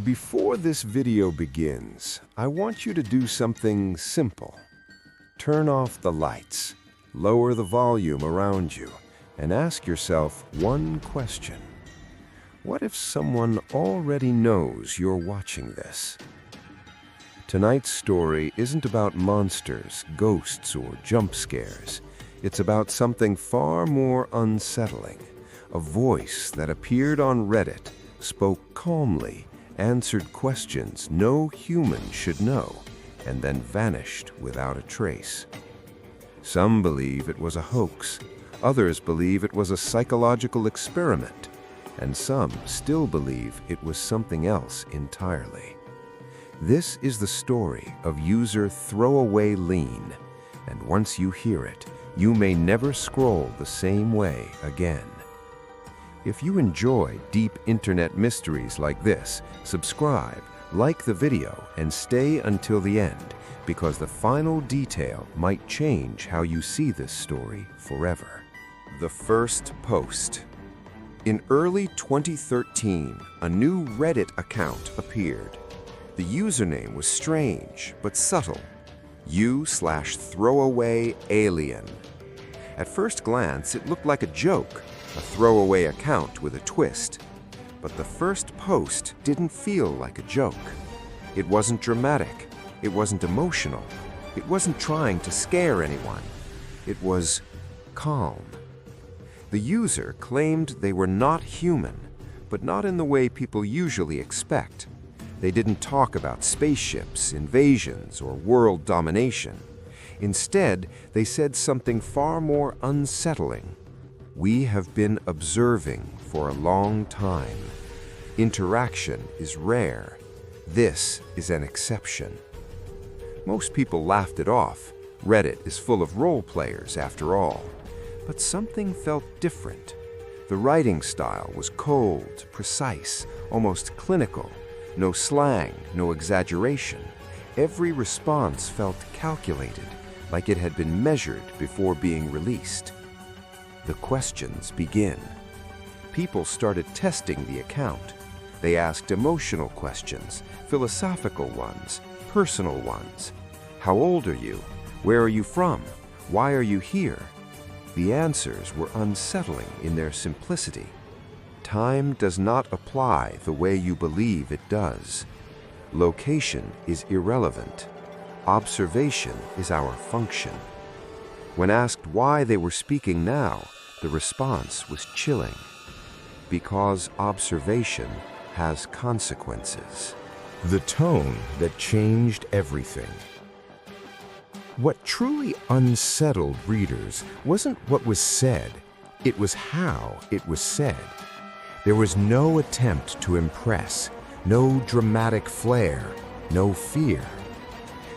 Before this video begins, I want you to do something simple. Turn off the lights, lower the volume around you, and ask yourself one question. What if someone already knows you're watching this? Tonight's story isn't about monsters, ghosts, or jump scares. It's about something far more unsettling. A voice that appeared on Reddit, spoke calmly, answered questions no human should know, and then vanished without a trace. Some believe it was a hoax, others believe it was a psychological experiment, and some still believe it was something else entirely. This is the story of user Throwaway Lean, and once you hear it, you may never scroll the same way again. If you enjoy deep internet mysteries like this, subscribe, like the video, and stay until the end, because the final detail might change how you see this story forever. The first post. In early 2013, a new Reddit account appeared. The username was strange but subtle. U/throwaway-alien. At first glance, it looked like a joke, a throwaway account with a twist. But the first post didn't feel like a joke. It wasn't dramatic. It wasn't emotional. It wasn't trying to scare anyone. It was calm. The user claimed they were not human, but not in the way people usually expect. They didn't talk about spaceships, invasions, or world domination. Instead, they said something far more unsettling. We have been observing for a long time. Interaction is rare. This is an exception. Most people laughed it off. Reddit is full of role players, after all. But something felt different. The writing style was cold, precise, almost clinical. No slang, no exaggeration. Every response felt calculated, like it had been measured before being released. The questions begin. People started testing the account. They asked emotional questions, philosophical ones, personal ones. How old are you? Where are you from? Why are you here? The answers were unsettling in their simplicity. Time does not apply the way you believe it does. Location is irrelevant. Observation is our function. When asked why they were speaking now, the response was chilling. Because observation has consequences. The tone that changed everything. What truly unsettled readers wasn't what was said, it was how it was said. There was no attempt to impress, no dramatic flair, no fear.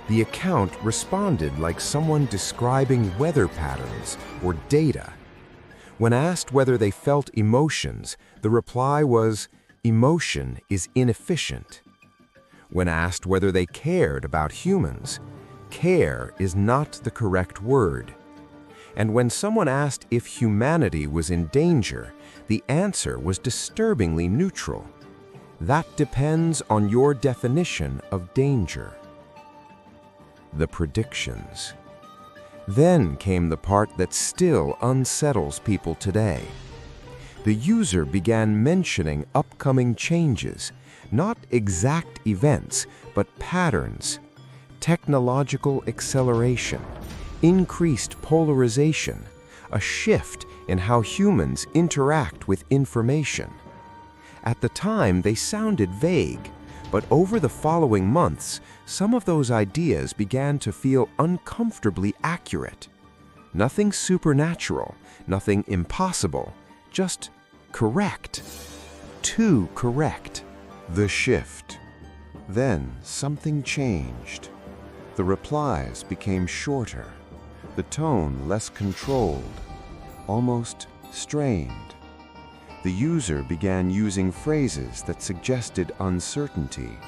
The account responded like someone describing weather patterns or data. When asked whether they felt emotions, the reply was, "Emotion is inefficient." When asked whether they cared about humans, "Care is not the correct word." And when someone asked if humanity was in danger, the answer was disturbingly neutral. That depends on your definition of danger. The predictions. Then came the part that still unsettles people today. The user began mentioning upcoming changes, not exact events, but patterns. Technological acceleration, increased polarization, a shift in how humans interact with information. At the time, they sounded vague, but over the following months, some of those ideas began to feel uncomfortably accurate. Nothing supernatural, nothing impossible, just correct. Too correct. The shift. Then something changed. The replies became shorter, the tone less controlled, almost strained. The user began using phrases that suggested uncertainty.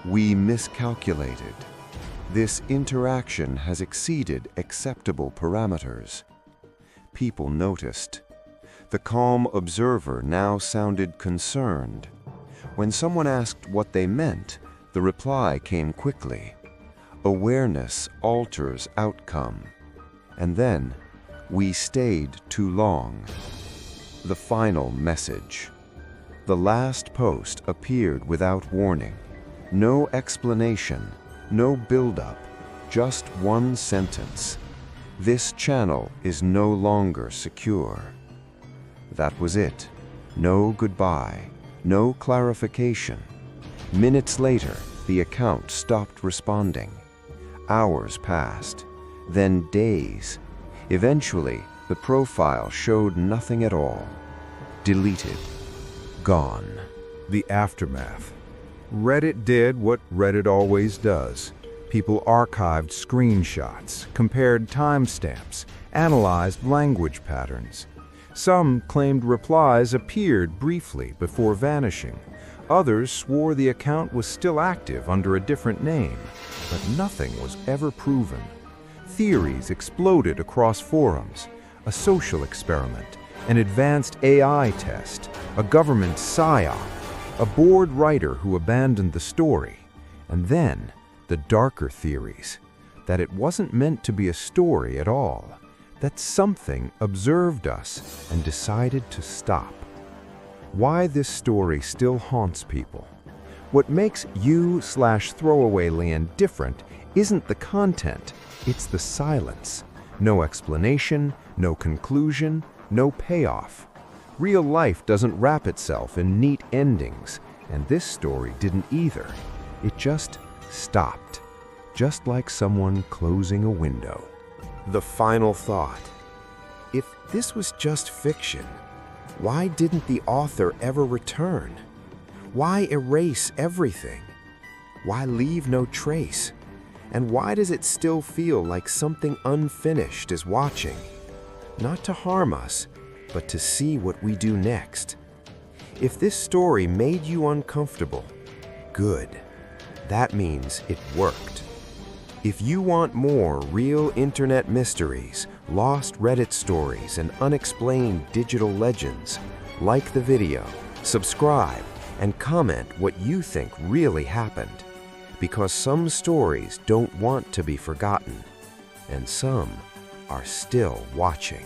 We miscalculated. This interaction has exceeded acceptable parameters. People noticed. The calm observer now sounded concerned. When someone asked what they meant, the reply came quickly. Awareness alters outcome. And then, we stayed too long. The final message. The last post appeared without warning. No explanation, no build-up, just one sentence. This channel is no longer secure. That was it. No goodbye, no clarification. Minutes later, the account stopped responding. Hours passed, then days. Eventually, the profile showed nothing at all. Deleted. Gone. The aftermath. Reddit did what Reddit always does. People archived screenshots, compared timestamps, analyzed language patterns. Some claimed replies appeared briefly before vanishing. Others swore the account was still active under a different name, but nothing was ever proven. Theories exploded across forums: a social experiment, an advanced AI test, a government psyop, a bored writer who abandoned the story, and then the darker theories, that it wasn't meant to be a story at all, that something observed us and decided to stop. Why this story still haunts people. What makes you/Throwaway different isn't the content, it's the silence. No explanation, no conclusion, no payoff. Real life doesn't wrap itself in neat endings, and this story didn't either. It just stopped, just like someone closing a window. The final thought. If this was just fiction, why didn't the author ever return? Why erase everything? Why leave no trace? And why does it still feel like something unfinished is watching? Not to harm us, but to see what we do next. If this story made you uncomfortable, good. That means it worked. If you want more real internet mysteries, lost Reddit stories, and unexplained digital legends, like the video, subscribe, and comment what you think really happened. Because some stories don't want to be forgotten, and some are still watching.